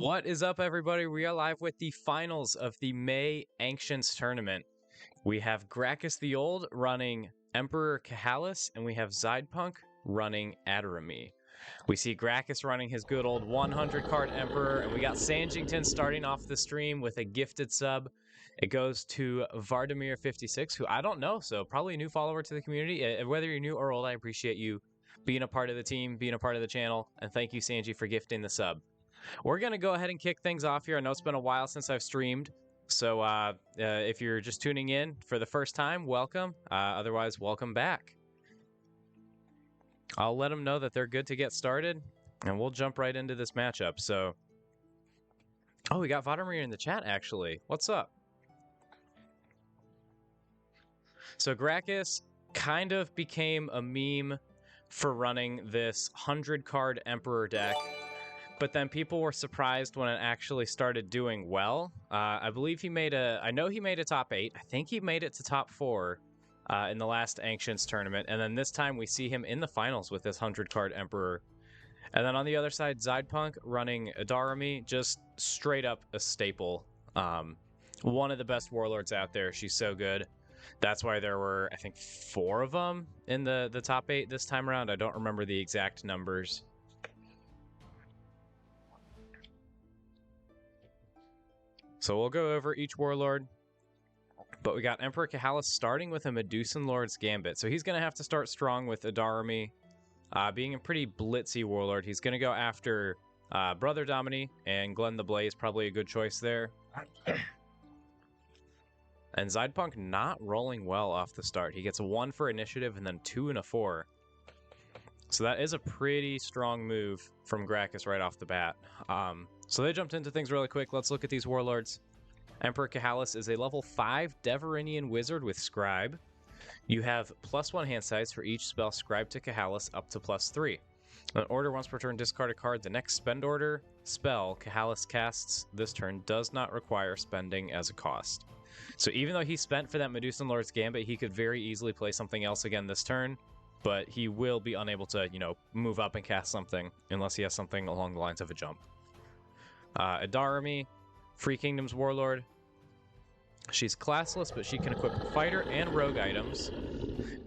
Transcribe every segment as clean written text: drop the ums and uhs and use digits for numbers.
What is up, everybody? We are live with the finals of the May Ancients Tournament. We have Graccustheold running Emperor Kahalis, and we have Zydepunk running Attribution. We see Gracchus running his good old 100-card Emperor, and we got Sanjington starting off the stream with a gifted sub. It goes to Vardamir56, who I don't know, so probably a new follower to the community. Whether you're new or old, I appreciate you being a part of the team, being a part of the channel, and thank you, Sanji, for gifting the sub. We're going to go ahead and kick things off here. I know it's been a while since I've streamed, so if you're just tuning in for the first time, welcome. Otherwise, welcome back. I'll let them know that they're good to get started, and we'll jump right into this matchup. So, oh, we got Vladimir in the chat, actually. What's up? So Gracchus kind of became a meme for running this 100-card Emperor deck. But then people were surprised when it actually started doing well. I believe he made I know he made a top 8. I think he made it to top 4 in the last Ancients tournament. And then this time we see him in the finals with this 100-card Emperor. And then on the other side, Zydepunk running Attribution, just straight up a staple. One of the best warlords out there. She's so good. That's why there were, I think, 4 of them in the top 8 this time around. I don't remember the exact numbers. So we'll go over each warlord, but we got Emperor Kahalis starting with a Medusan Lord's Gambit. So he's going to have to start strong with Attribution. Being a pretty blitzy warlord, he's going to go after Brother Domini, and Glenn the Blaze, probably a good choice there. And Zydepunk not rolling well off the start. He gets a 1 for initiative and then 2 and a 4. So that is a pretty strong move from Gracchus right off the bat. So they jumped into things really quick. Let's look at these warlords. Emperor Kahalis is a level 5 Deverinian wizard with Scribe. You have +1 hand size for each spell scribed to Kahalis up to +3. An order once per turn, discard a card. The next spend order spell Kahalis casts this turn does not require spending as a cost. So even though he spent for that Medusan Lord's Gambit, he could very easily play something else again this turn. But he will be unable to, move up and cast something unless he has something along the lines of a jump. Attribution, Free Kingdom's Warlord. She's classless, but she can equip fighter and rogue items.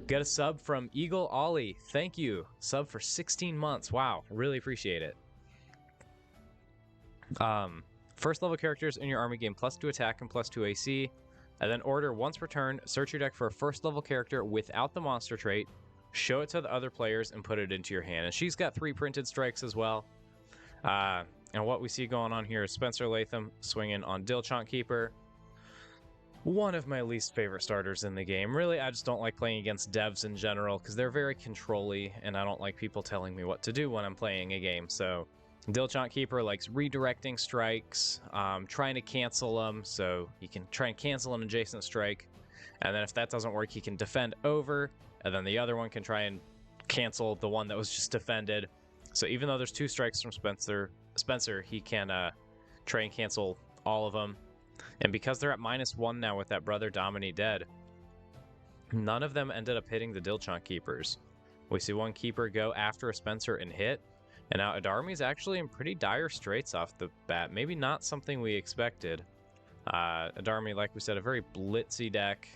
Get a sub from Eagle Ollie. Thank you. Sub for 16 months. Wow, really appreciate it. First level characters in your army gain +2 attack and +2 AC. And then order once per turn, search your deck for a first level character without the monster trait. Show it to the other players and put it into your hand. And she's got 3 printed strikes as well. And what we see going on here is Spencer Latham swinging on Dilchant Keeper. One of my least favorite starters in the game. Really, I just don't like playing against devs in general because they're very control-y, and I don't like people telling me what to do when I'm playing a game. So Dilchant Keeper likes redirecting strikes, trying to cancel them, so he can try and cancel an adjacent strike. And then if that doesn't work, he can defend over. And then the other one can try and cancel the one that was just defended. So even though there's 2 strikes from Spencer, he can try and cancel all of them. And because they're at -1 now with that Brother Domini dead, none of them ended up hitting the Dilchant Keepers. We see one Keeper go after a Spencer and hit. And now Attribution's actually in pretty dire straits off the bat. Maybe not something we expected. Attribution, like we said, a very blitzy deck.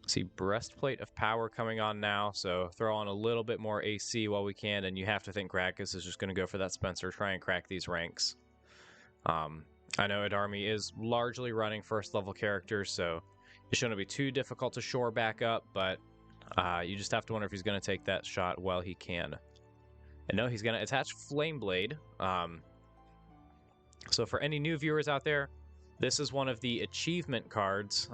See Breastplate of Power coming on now, so throw on a little bit more AC while we can, and you have to think Gracchus is just going to go for that Spencer, try and crack these ranks. I know Attribution is largely running first level characters, so it shouldn't be too difficult to shore back up, but you just have to wonder if he's going to take that shot while he can. And no, he's going to attach Flame Blade. So for any new viewers out there, this is one of the achievement cards.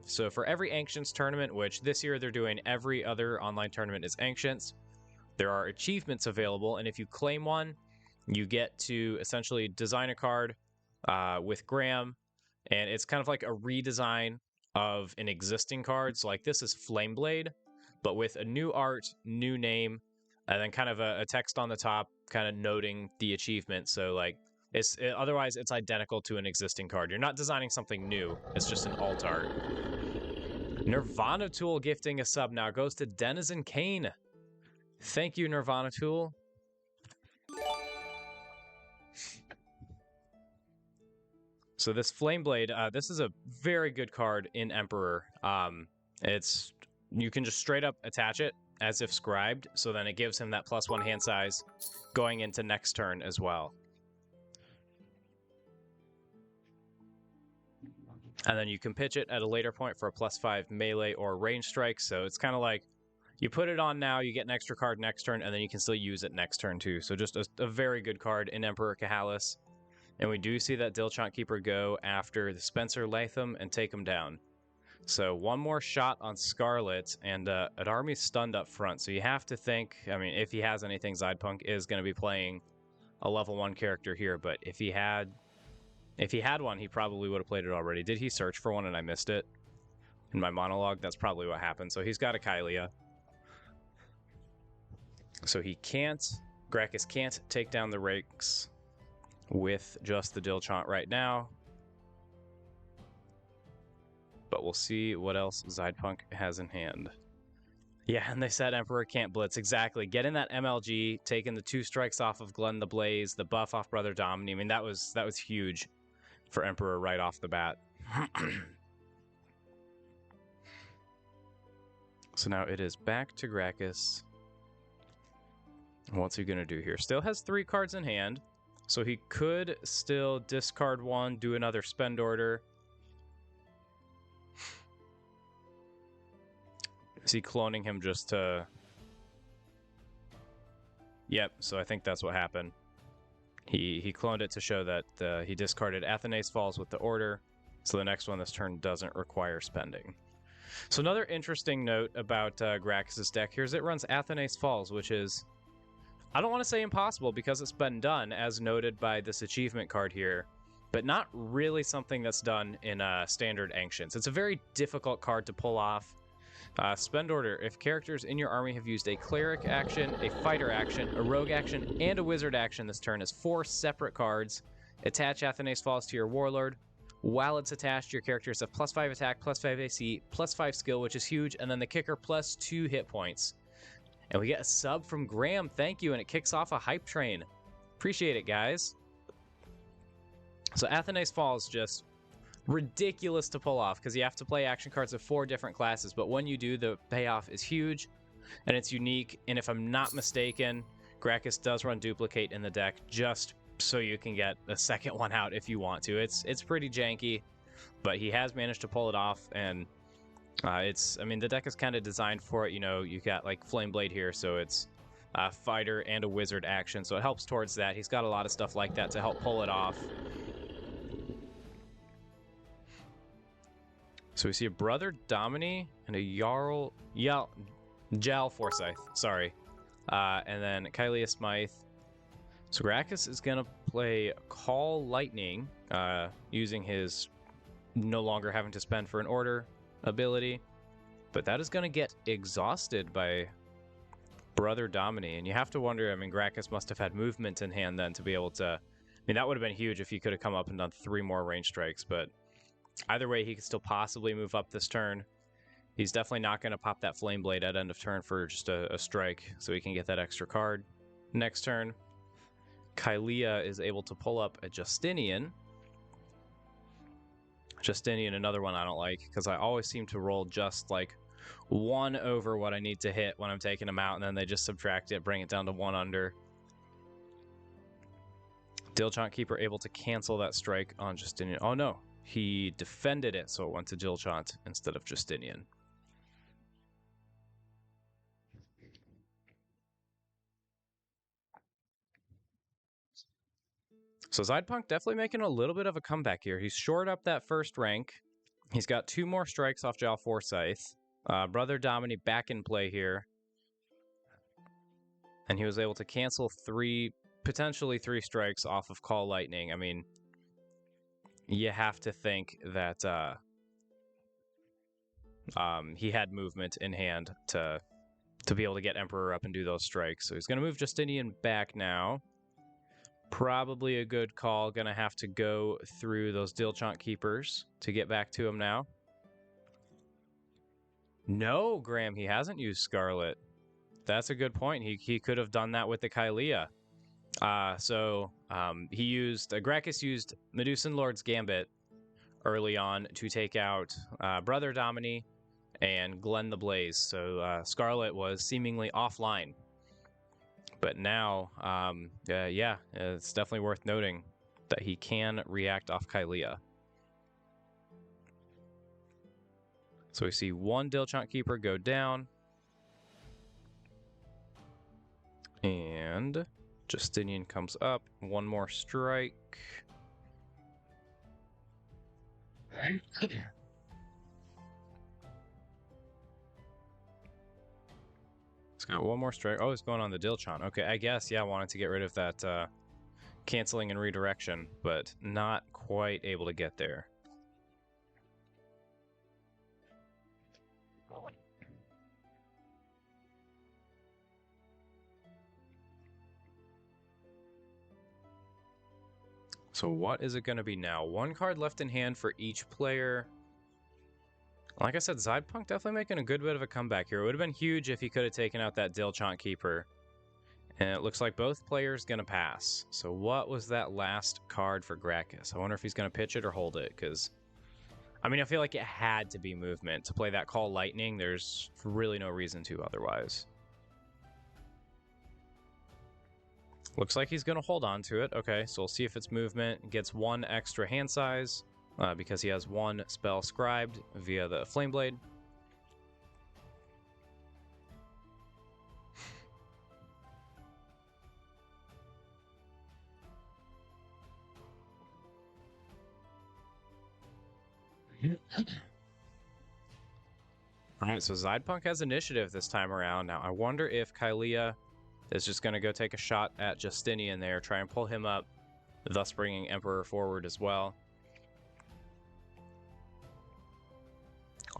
So for every Ancients tournament, which this year they're doing every other online tournament is Ancients, there are achievements available. And if you claim one, you get to essentially design a card with Graham. And it's kind of like a redesign of an existing card. So like this is Flame Blade, but with a new art, new name, and then kind of a text on the top kind of noting the achievement. So like, otherwise it's identical to an existing card. You're not designing something new. It's just an alt art. Nirvana Tool gifting a sub now goes to Denizen Kane. Thank you, Nirvana Tool. So this Flame Blade, this is a very good card in Emperor. It's you can just straight up attach it as if scribed, so then it gives him that +1 hand size going into next turn as well. And then you can pitch it at a later point for a +5 melee or range strike. So it's kind of like you put it on now, you get an extra card next turn, and then you can still use it next turn too. So just a very good card in Emperor Kahalis. And we do see that Dilchant Keeper go after the Spencer Latham and take him down. So one more shot on Scarlet, and an army's stunned up front. So you have to think, I mean, if he has anything, Zydepunk is going to be playing a level 1 character here. But if he had one, he probably would have played it already. Did he search for one and I missed it in my monologue? That's probably what happened. So he's got a Kylia. So he can't, Gracchus can't take down the Rakes with just the Dilchant right now. But we'll see what else Zydepunk has in hand. Yeah, and they said Emperor can't blitz. Exactly. Getting that MLG, taking the 2 strikes off of Glenn the Blaze, the buff off Brother Domini. I mean, that was huge for Emperor right off the bat. So now it is back to Gracchus. What's he going to do here? Still has 3 cards in hand. So he could still discard 1, do another spend order. Is he cloning him just to... Yep, so I think that's what happened. He cloned it to show that he discarded Athenais Falls with the order, so the next one this turn doesn't require spending. So another interesting note about Gracchus' deck here is it runs Athenais Falls, which is... I don't want to say impossible because it's been done, as noted by this achievement card here, but not really something that's done in standard Ancients. It's a very difficult card to pull off. Spend order. If characters in your army have used a cleric action, a fighter action, a rogue action, and a wizard action this turn as 4 separate cards, attach Athenais Falls to your warlord. While it's attached, your characters have +5 attack, +5 AC, +5 skill, which is huge, and then the kicker +2 hit points. And we get a sub from Graham, thank you, and it kicks off a hype train. Appreciate it, guys. So Athenais Falls just ridiculous to pull off because you have to play action cards of 4 different classes, but when you do, the payoff is huge and it's unique. And if I'm not mistaken, Gracchus does run Duplicate in the deck just so you can get a second one out if you want to. It's pretty janky, but he has managed to pull it off, and I mean, the deck is kind of designed for it. You know, you got like Flame Blade here, so it's a fighter and a wizard action, so it helps towards that. He's got a lot of stuff like that to help pull it off. So we see a Brother Domini and a Jal Forsyth, sorry. And then Kylia Smythe. So Gracchus is going to play Call Lightning, using his no longer having to spend for an order ability. But that is going to get exhausted by Brother Domini. And you have to wonder, I mean, Gracchus must have had movement in hand then to be able to... I mean, that would have been huge if he could have come up and done 3 more range strikes, but... Either way, he could still possibly move up this turn. He's definitely not going to pop that Flame Blade at end of turn for just a strike, so he can get that extra card. Next turn, Kylia is able to pull up a Justinian. Justinian, another one I don't like, because I always seem to roll just like 1 over what I need to hit when I'm taking them out, and then they just subtract it, bring it down to 1 under. Dilchant Keeper able to cancel that strike on Justinian. Oh no. He defended it, so it went to Dilchant instead of Justinian. So Zydepunk definitely making a little bit of a comeback here. He's shored up that first rank. He's got 2 more strikes off Jal Forsyth. Brother Domini back in play here. And he was able to cancel potentially 3 strikes off of Call Lightning. I mean... You have to think that he had movement in hand to be able to get Emperor up and do those strikes. So he's going to move Justinian back now. Probably a good call. Going to have to go through those Dilchant Keepers to get back to him now. No, Graham, he hasn't used Scarlet. That's a good point. He could have done that with the Kylia. Gracchus used Medusan Lord's Gambit early on to take out Brother Domini and Glenn the Blaze. So Scarlet was seemingly offline. But now, yeah, it's definitely worth noting that he can react off Kylea. So we see one Dilchant Keeper go down. And Justinian comes up. One more strike. It's got one more strike. Oh, it's going on the Dilchant. Okay, I guess, yeah, I wanted to get rid of that canceling and redirection, but not quite able to get there. So what is it going to be now? One card left in hand for each player. Like I said, Zydepunk definitely making a good bit of a comeback here. It would have been huge if he could have taken out that Dilchant Keeper. And it looks like both players going to pass. So what was that last card for Graccus? I wonder if he's going to pitch it or hold it, because I mean, I feel like it had to be movement. To play that Call Lightning, there's really no reason to otherwise. Looks like he's going to hold on to it. Okay, so we'll see if it's movement. Gets one extra hand size because he has one spell scribed via the Flame Blade. Alright, so Zydepunk has initiative this time around. Now, I wonder if Kylea is just going to go take a shot at Justinian there, try and pull him up, thus bringing Emperor forward as well.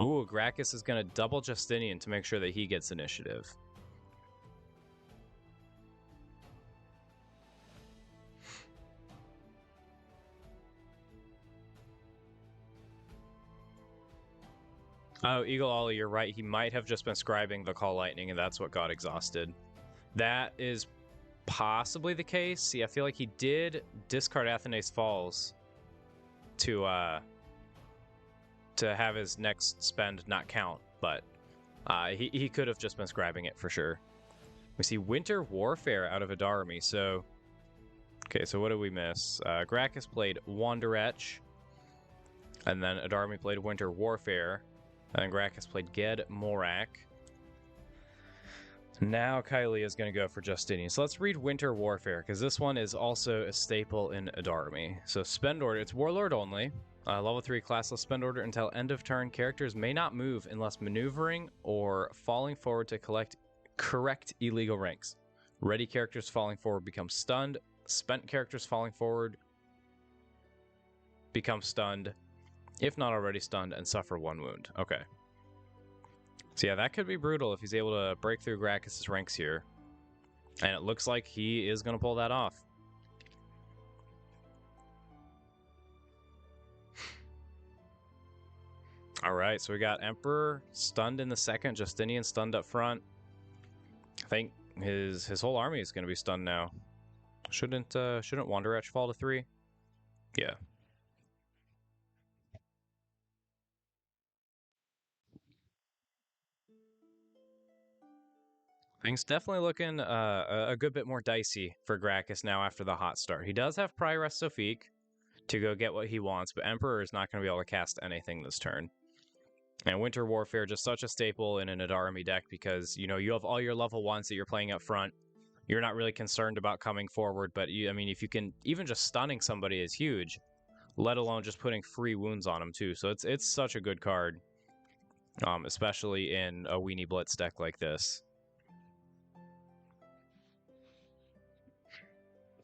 Ooh, Graccus is going to double Justinian to make sure that he gets initiative. Oh, Eagle Ollie, you're right. He might have just been scribing the Call Lightning, and that's what got exhausted. That is possibly the case. See, I feel like he did discard Athenaeus Falls to have his next spend not count, but he could have just been scribing it for sure. We see Winter Warfare out of Adarami, so... Okay, so what did we miss? Graccus played Wanderetch, and then Adarami played Winter Warfare, and then Graccus played Ged Morak. Now Kylea is going to go for Justinian. So let's read Winter Warfare, because this one is also a staple in Adarami. So Spend Order, it's Warlord only. Level 3 classless Spend Order until end of turn. Characters may not move unless maneuvering or falling forward to correct illegal ranks. Ready characters falling forward become stunned. Spent characters falling forward become stunned, if not already stunned, and suffer 1 wound. Okay. So yeah, that could be brutal if he's able to break through Graccus' ranks here. And it looks like he is going to pull that off. Alright, so we got Emperor stunned in the second, Justinian stunned up front. I think his whole army is going to be stunned now. Shouldn't Wanderetch fall to 3? Yeah. Things definitely looking a good bit more dicey for Graccus now after the hot start. He does have Prioress Sophique to go get what he wants, but Emperor is not going to be able to cast anything this turn. And Winter Warfare, just such a staple in an Adarami deck because, you know, you have all your level 1s that you're playing up front. You're not really concerned about coming forward, but I mean, if you can, even just stunning somebody is huge, let alone just putting free wounds on them too. So it's such a good card, especially in a Weenie Blitz deck like this.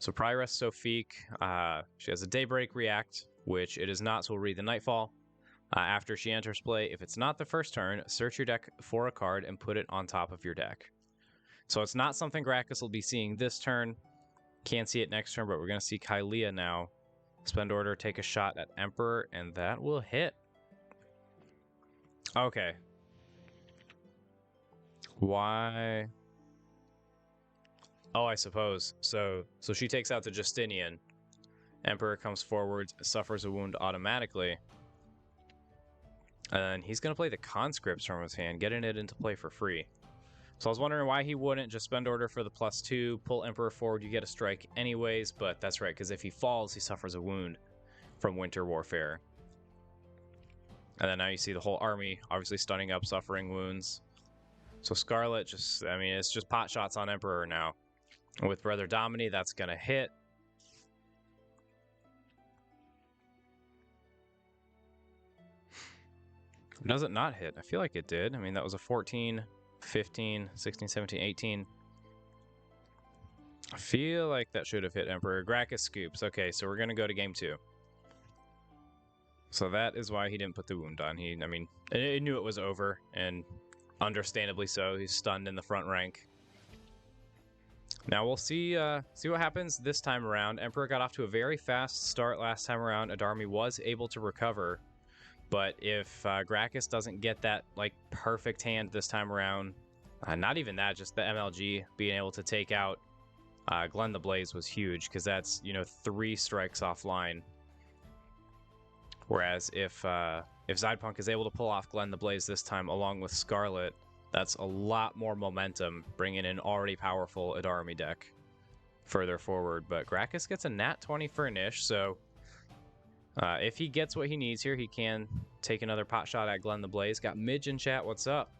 So Prioress Sophique, she has a Daybreak React, which it is not, so we'll read the Nightfall. After she enters play, if it's not the first turn, search your deck for a card and put it on top of your deck. So it's not something Graccus will be seeing this turn. Can't see it next turn, but we're going to see Kylea now. Spend Order, take a shot at Emperor, and that will hit. Okay. Why? Oh, I suppose. So she takes out the Justinian. Emperor comes forward, suffers a wound automatically. And he's going to play the conscripts from his hand, getting it into play for free. So I was wondering why he wouldn't just spend order for the +2, pull Emperor forward, you get a strike anyways, but that's right, because if he falls, he suffers a wound from Winter Warfare. And then now you see the whole army obviously stunning up, suffering wounds. So Scarlet just, I mean, it's just pot shots on Emperor now. With Brother Domini, that's going to hit. Does it not hit? I feel like it did. I mean, that was a 14, 15, 16, 17, 18. I feel like that should have hit Emperor. Gracchus scoops. Okay, so we're going to go to game 2. So that is why he didn't put the wound on. I mean, he knew it was over, and understandably so. He's stunned in the front rank. Now we'll see what happens this time around. Emperor got off to a very fast start last time around. Adarmi was able to recover. But if Gracchus doesn't get that like perfect hand this time around, not even that, just the MLG being able to take out Glenn the Blaze was huge, because that's, 3 strikes offline. Whereas if Zydepunk is able to pull off Glenn the Blaze this time along with Scarlet, that's a lot more momentum, bringing in already powerful Adarmi deck further forward. But Gracchus gets a nat 20 for an ish, so if he gets what he needs here, he can take another pot shot at Glenn the Blaze. Got Midge in chat, what's up?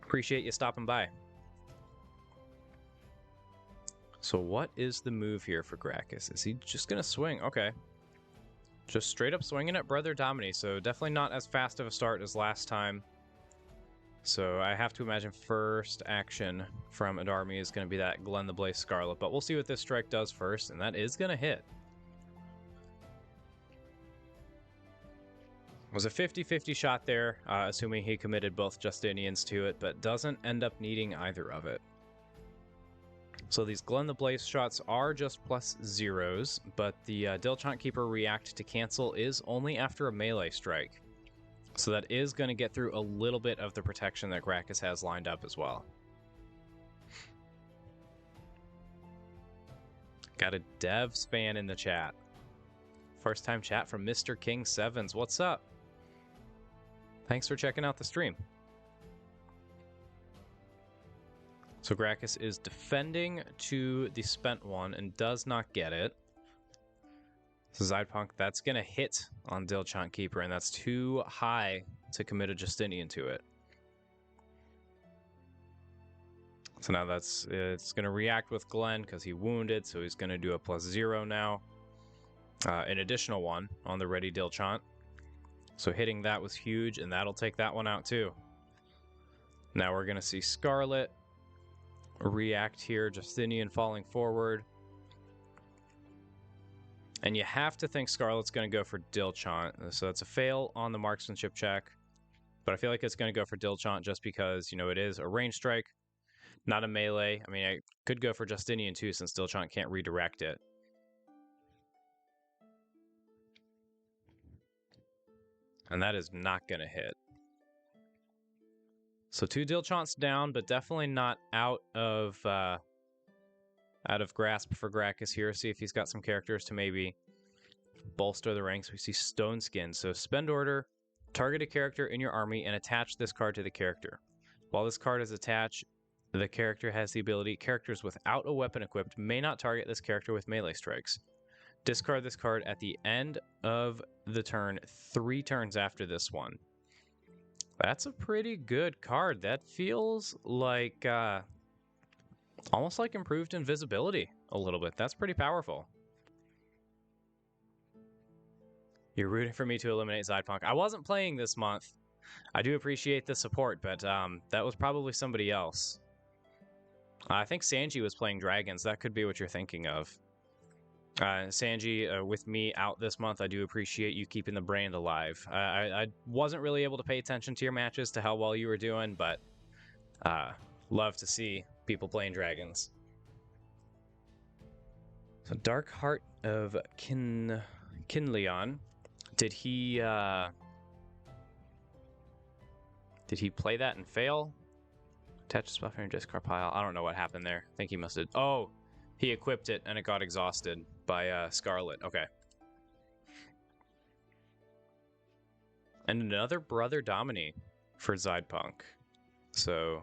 Appreciate you stopping by. So what is the move here for Gracchus? Is he just going to swing? Okay. Just straight up swinging at Brother Domini, so definitely not as fast of a start as last time. So I have to imagine first action from Adarmi is going to be that Glenn the Blaze Scarlet, but we'll see what this strike does first, and that is going to hit. It was a 50-50 shot there, assuming he committed both Justinians to it, but doesn't end up needing either of it. So these Glenn the Blaze shots are just +0s, but the Dilchant Keeper react to cancel is only after a melee strike. So that is going to get through a little bit of the protection that Gracchus has lined up as well. Got a Devs fan in the chat. First time chat from Mr. King Sevens. What's up? Thanks for checking out the stream. So Gracchus is defending to the spent one and does not get it. So Zydepunk, that's going to hit on Dilchant Keeper, and that's too high to commit a Justinian to it. So now it's going to react with Glenn because he wounded, so he's going to do a +0 now. An additional one on the ready Dilchant. So hitting that was huge, and that'll take that one out too. Now we're going to see Scarlet react here, Justinian falling forward. And you have to think Scarlet's going to go for Dilchant. So that's a fail on the marksmanship check. But I feel like it's going to go for Dilchant just because, it is a range strike, not a melee. I mean, I could go for Justinian too, since Dilchant can't redirect it. And that is not going to hit. So 2 Dilchants down, but definitely not out of grasp for Gracchus here. See if he's got some characters to maybe bolster the ranks. We see Stone Skin. So spend order, target a character in your army, and attach this card to the character. While this card is attached, the character has the ability, characters without a weapon equipped may not target this character with melee strikes. Discard this card at the end of the turn, 3 turns after this one. That's a pretty good card. That feels like almost like improved invisibility a little bit. That's pretty powerful. You're rooting for me to eliminate Zydepunk. I wasn't playing this month. I do appreciate the support, but that was probably somebody else. I think Sanji was playing Dragons. That could be what you're thinking of. Sanji, with me out this month, I do appreciate you keeping the brand alive. I wasn't really able to pay attention to your matches, to how well you were doing, but love to see people playing Dragons. So Dark Heart of Kinleon, did he play that and fail? Attach spell from your discard pile. I don't know what happened there. I think he must have. Oh, he equipped it and it got exhausted by Scarlet. Okay. And another Brother Domini for Zydepunk. So,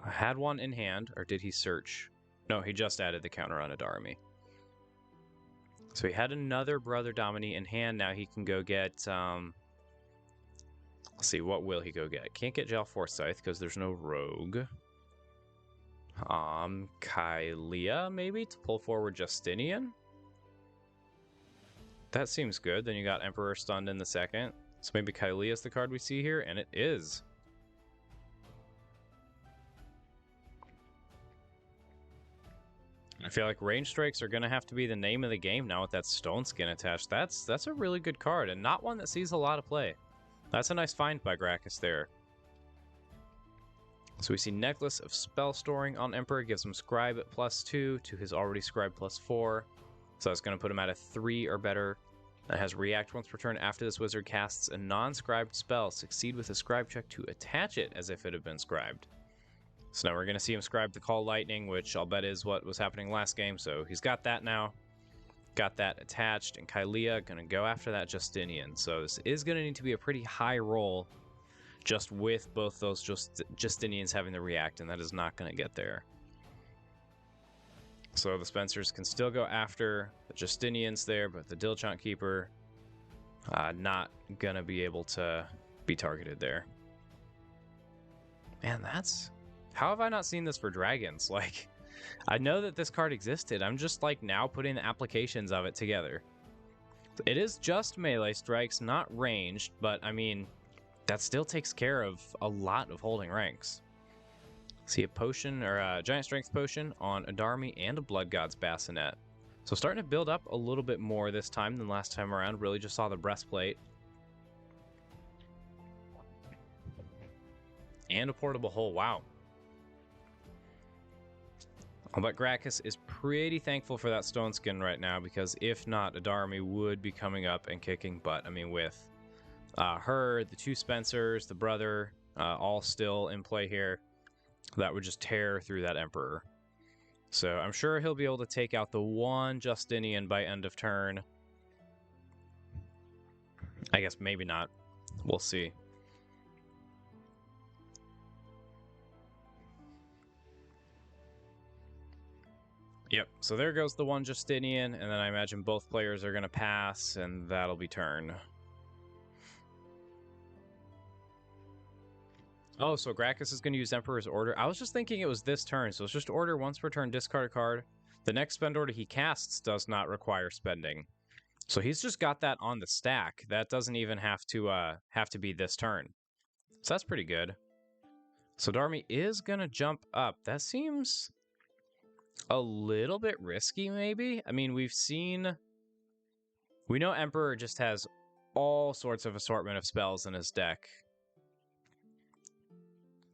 had one in hand, or did he search? No, he just added the counter on Adarami. So he had another Brother Domini in hand. Now he can go get, let's see, what will he go get? Can't get Jal Forsyth because there's no rogue. Kylea, maybe, to pull forward Justinian? That seems good. Then you got Emperor stunned in the second. So maybe Kylea is the card we see here, and it is. I feel like range strikes are going to have to be the name of the game now with that stone skin attached. That's a really good card, and not one that sees a lot of play. That's a nice find by Gracchus there. So we see Necklace of Spell Storing on Emperor, gives him Scribe at +2 to his already Scribe +4. So that's going to put him at a 3 or better. It has React once per turn after this wizard casts a non-scribed spell. Succeed with a Scribe check to attach it as if it had been scribed. So now we're going to see him scribe the Call Lightning, which I'll bet is what was happening last game. So he's got that now. Got that attached. And Kylea going to go after that Justinian. So this is going to need to be a pretty high roll just with both those Justinians having the React, and that is not going to get there. So the Spencers can still go after the Justinians there, but the Dilchant Keeper not going to be able to be targeted there. Man, that's... How have I not seen this for dragons? Like, I know that this card existed. I'm just, like, now putting the applications of it together. It is just melee strikes, not ranged, but, I mean, that still takes care of a lot of holding ranks. See a potion, or a Giant Strength Potion on Adarmi and a Blood God's Bassinet. So starting to build up a little bit more this time than last time around. Really just saw the Breastplate. And a Portable Hole, wow. I'll bet Gracchus is pretty thankful for that Stone Skin right now, because if not, Adarmi would be coming up and kicking butt. I mean, with her, the two Spencers, the brother, all still in play here, that would just tear through that Emperor. So I'm sure he'll be able to take out the one Justinian by end of turn. I guess maybe not. We'll see. Yep, so there goes the one Justinian, and then I imagine both players are going to pass, and that'll be turn. Oh, so Gracchus is going to use Emperor's Order. I was just thinking it was this turn, so it's just order once per turn, discard a card. The next spend order he casts does not require spending. So he's just got that on the stack. That doesn't even have to be this turn. So that's pretty good. So Adarmi is going to jump up. That seems a little bit risky, maybe? I mean, we know Emperor just has all sorts of assortment of spells in his deck.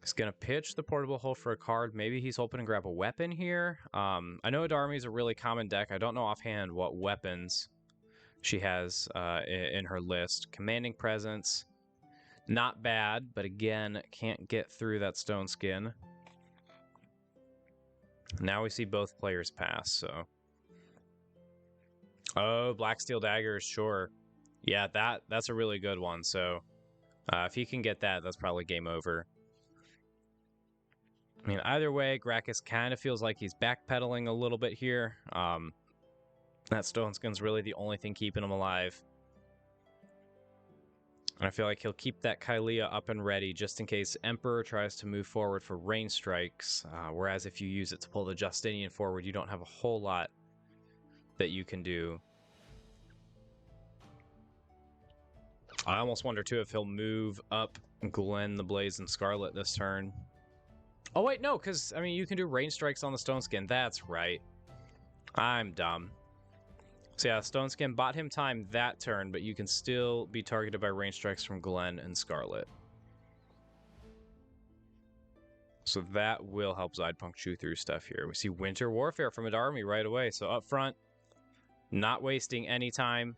He's going to pitch the Portable Hole for a card. Maybe he's hoping to grab a weapon here. I know Adarmi is a really common deck. I don't know offhand what weapons she has in her list. Commanding Presence, not bad, but again, can't get through that Stone Skin. Now we see both players pass, so... Oh, Black Steel Daggers, sure. Yeah, that's a really good one, so... if he can get that, that's probably game over. I mean, either way, Gracchus kind of feels like he's backpedaling a little bit here. That Stone Skin's really the only thing keeping him alive. And I feel like he'll keep that Kylea up and ready just in case Emperor tries to move forward for rain strikes. Whereas if you use it to pull the Justinian forward, you don't have a whole lot that you can do. I almost wonder, too, if he'll move up Glenn the Blazing Scarlet this turn. Oh, wait, no, because, I mean, you can do rain strikes on the Stone Skin. That's right. I'm dumb. So yeah, Stone Skin bought him time that turn, but you can still be targeted by rain strikes from Glenn and Scarlet. So that will help Zydepunk chew through stuff here. We see Winter Warfare from Adarmi right away. So up front, not wasting any time.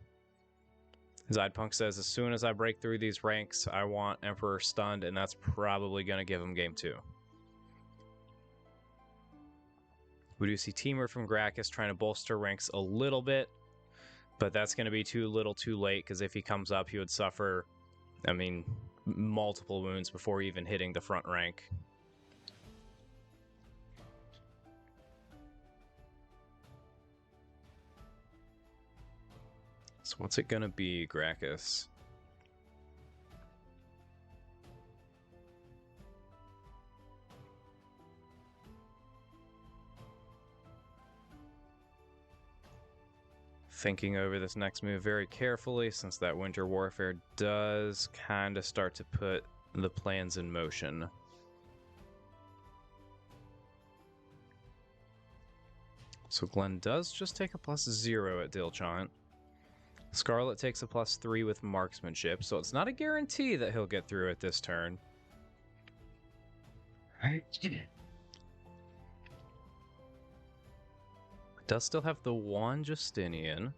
Zydepunk says, as soon as I break through these ranks, I want Emperor stunned, and that's probably going to give him game 2. We do see Teamer from Gracchus trying to bolster ranks a little bit, but that's going to be too little too late, because if he comes up, he would suffer I mean, multiple wounds before even hitting the front rank. So what's it gonna be, Gracchus? Thinking over this next move very carefully, since that Winter Warfare does kind of start to put the plans in motion. So Glenn does just take a +0 at Dilchant. Scarlet takes a +3 with marksmanship, so it's not a guarantee that he'll get through it this turn. Does still have the one Justinian.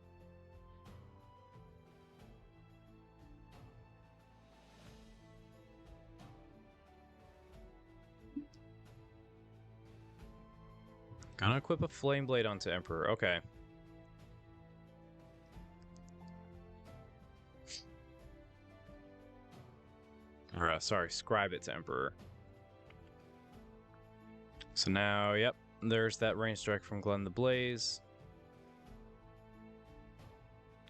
Gonna equip a Flame Blade onto Emperor. Okay. Or, sorry, scribe it to Emperor. So now, yep, there's that range strike from Glenn the Blaze.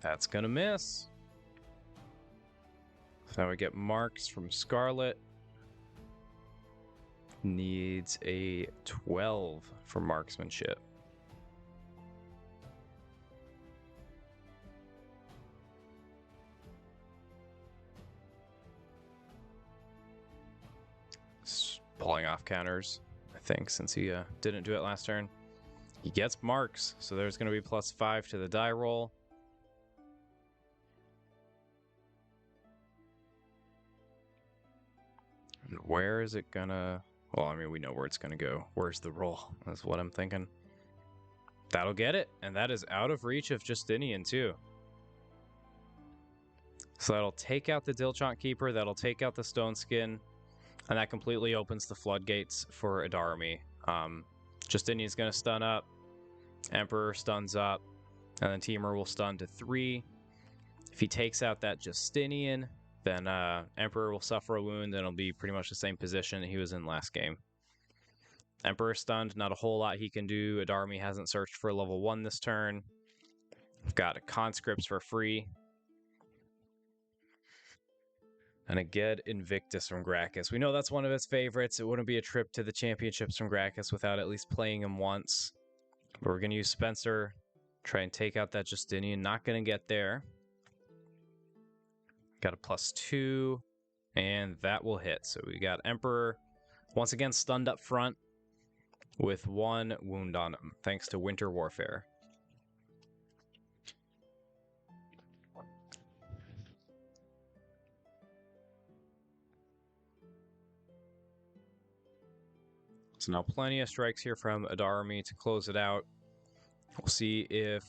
That's gonna miss. So now we get marks from Scarlet. Needs a 12 for marksmanship. Pulling off counters, I think, since he didn't do it last turn. He gets marks, so there's going to be +5 to the die roll. And where is it gonna... Well, I mean, we know where it's gonna go. Where's the roll? That's what I'm thinking. That'll get it, and that is out of reach of Justinian, too. So that'll take out the Dilchant Keeper, that'll take out the Stone Skin, and that completely opens the floodgates for Adarmi. Justinian's gonna stun up, Emperor stuns up, and then Temur will stun to 3. If he takes out that Justinian, then Emperor will suffer a wound and it'll be pretty much the same position he was in last game. Emperor stunned, not a whole lot he can do. Adarmi hasn't searched for level 1 this turn. We've got a Conscripts for free. And a Ged Invictus from Gracchus. We know that's one of his favorites. It wouldn't be a trip to the championships from Gracchus without at least playing him once. But we're going to use Spencer, try and take out that Justinian. Not going to get there. Got a +2, and that will hit. So we got Emperor once again stunned up front with 1 wound on him, thanks to Winter Warfare. So now plenty of strikes here from Adarmi to close it out. We'll see if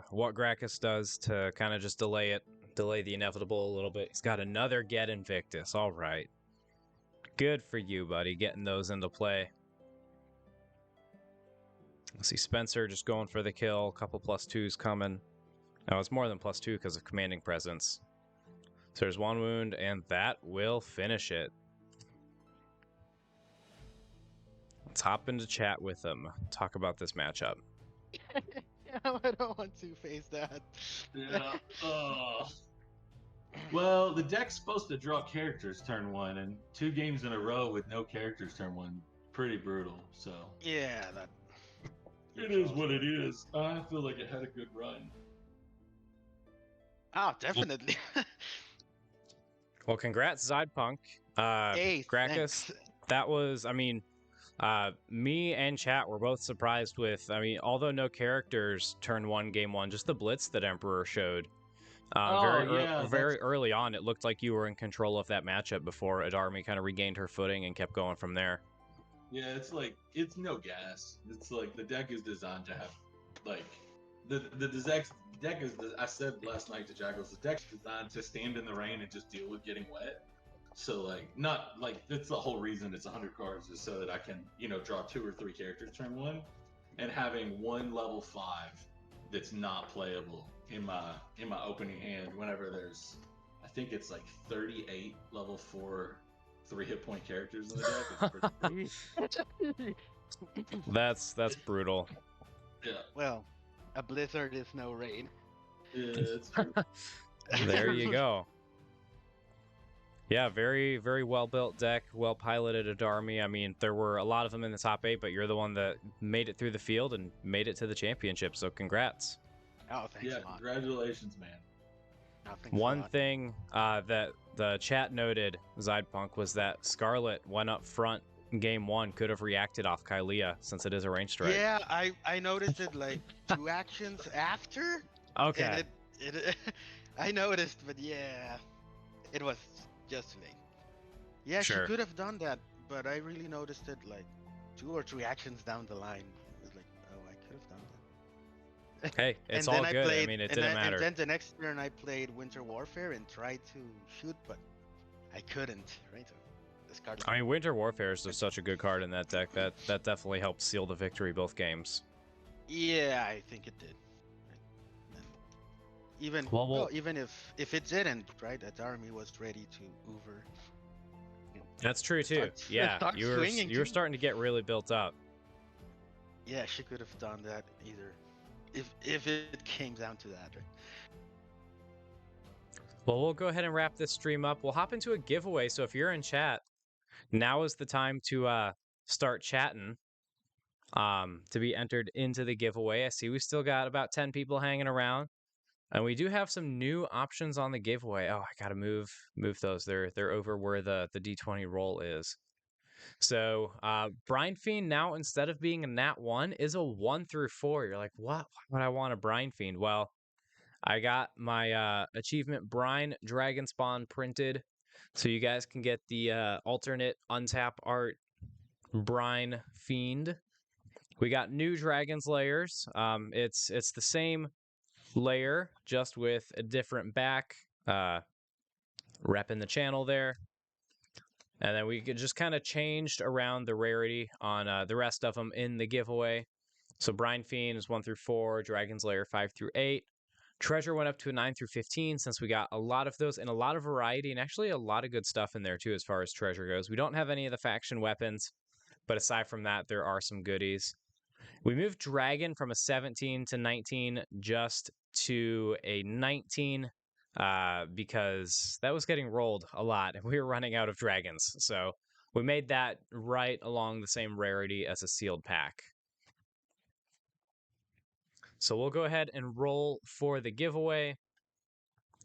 what Gracchus does to kind of just delay the inevitable a little bit. He's got another Get Invictus. All right. Good for you, buddy, getting those into play. Let's see, Spencer just going for the kill. A couple +2s coming. Now it's more than +2 because of Commanding Presence. So there's 1 wound, and that will finish it. Let's hop into chat with them. Talk about this matchup. I don't want to face that. Yeah. Well, the deck's supposed to draw characters turn 1, and 2 games in a row with no characters turn 1, pretty brutal. So Yeah, that. it is what it is. I feel like it had a good run. Oh, definitely. Well, congrats, Zydepunk. Hey, Gracchus, thanks. that was, I mean, me and chat were both surprised with, I mean, although no characters turn 1 game 1, just the blitz that Emperor showed. Very early on, it looked like you were in control of that matchup before Adarmi kind of regained her footing and kept going from there. Yeah, it's like, it's no gas. It's like the deck is designed to have, like, the deck is, I said last night to Jackals, the deck's designed to stand in the rain and just deal with getting wet. So, like, not, like, that's the whole reason it's 100 cards, is so that I can, you know, draw 2 or 3 characters turn 1, and having 1 level 5 that's not playable in my opening hand whenever there's, I think it's like 38 level 4 3 hit point characters in the deck. It's pretty That's brutal. yeah. Well, a blizzard is no rain. Yeah, it's true. There you go. Yeah, very, very well built deck, well piloted army. I mean, there were a lot of them in the top 8, but you're the one that made it through the field and made it to the championship. So congrats. Oh, thanks Yeah, a lot. congratulations, man. Oh, thanks a One lot. thing that the chat noted, Zydepunk, was that Scarlet went up front in game 1, could have reacted off Kylea since it is a range strike. Yeah, I noticed it like 2 actions after. Okay. And it I noticed, but yeah, it was just too late. Yeah, Sure. she could have done that, but I really noticed it like 2 or 3 actions down the line. It was like, oh, I could have done that. Hey, it's And all then good. I played- mean, it and didn't then, matter. And then the next turn I played Winter Warfare and tried to shoot, but I couldn't. Right? So discarded. I mean, Winter Warfare is just such a good card in that deck. That definitely helped seal the victory both games. Yeah, I think it did. And even Well, even if it didn't, right? That army was ready to Uber. That's true too. Start- Yeah, start you were swinging, too. starting to get really built up. Yeah, she could have done that either. If it came down to that, right? Well, we'll go ahead and wrap this stream up. We'll hop into a giveaway. So if you're in chat, now is the time to start chatting to be entered into the giveaway. I see we still got about 10 people hanging around. And we do have some new options on the giveaway. Oh, I gotta move those. They're over where the D20 roll is. So Brine Fiend now, instead of being a Nat 1, is a 1 through 4. You're like, what? Why would I want a Brine Fiend? Well, I got my achievement Brine Dragon Spawn printed, so you guys can get the alternate untap art Brine Fiend. We got new Dragon's layers. It's the same layer, just with a different back. Repping the channel there. And then we could just kind of changed around the rarity on the rest of them in the giveaway. So Brine Fiend is 1 through 4, Dragon's Lair 5 through 8. Treasure went up to a 9 through 15 since we got a lot of those and a lot of variety and actually a lot of good stuff in there too as far as treasure goes. We don't have any of the faction weapons, but aside from that, there are some goodies. We moved Dragon from a 17 to 19 just to a 19 because that was getting rolled a lot and we were running out of dragons. So we made that right along the same rarity as a sealed pack. So we'll go ahead and roll for the giveaway.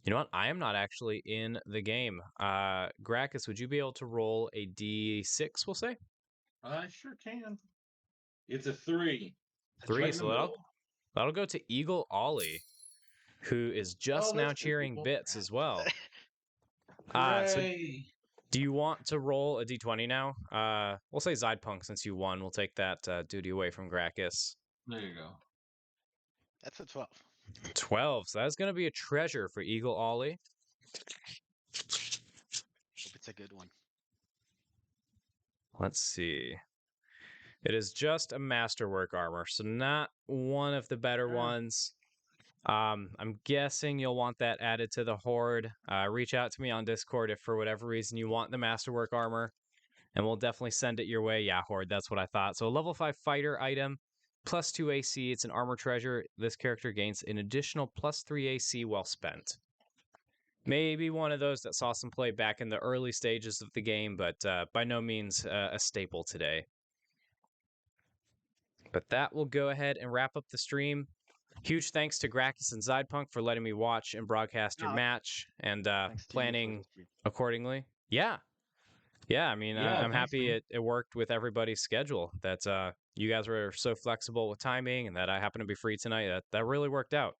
You know what? I am not actually in the game. Graccus, would you be able to roll a D6, we'll say? I sure can. It's a 3. 3, so that'll go to Eagle Ollie, who is just now cheering bits as well. So do you want to roll a D20 now? We'll say Zydepunk since you won. We'll take that duty away from Graccus. There you go. That's a 12. 12. So that's going to be a treasure for Eagle Ollie. Hope it's a good one. Let's see. It is just a masterwork armor, so not one of the better ones. I'm guessing you'll want that added to the horde. Reach out to me on Discord if for whatever reason you want the masterwork armor, and we'll definitely send it your way. Yeah, horde, that's what I thought. So a level 5 fighter item, plus 2 AC. It's an armor treasure. This character gains an additional plus 3 AC while spent. Maybe one of those that saw some play back in the early stages of the game, but by no means a staple today. But that will go ahead and wrap up the stream. Huge thanks to Graccus and Zydepunk for letting me watch and broadcast your match and planning accordingly. Yeah. I mean, I'm happy it worked with everybody's schedule. That you guys were so flexible with timing and that I happen to be free tonight. That really worked out.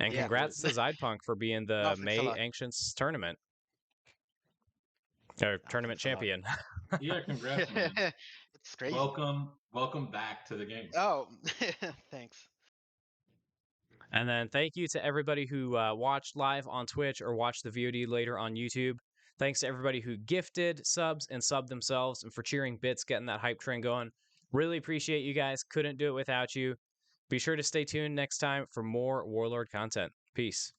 And congrats to Zydepunk for being the May Ancients tournament. Or tournament champion. Yeah, congrats, man. It's crazy. Welcome back to the game. Oh, thanks. And then thank you to everybody who watched live on Twitch or watched the VOD later on YouTube. Thanks to everybody who gifted subs and subbed themselves and for cheering bits, getting that hype train going. Really appreciate you guys. Couldn't do it without you. Be sure to stay tuned next time for more Warlord content. Peace.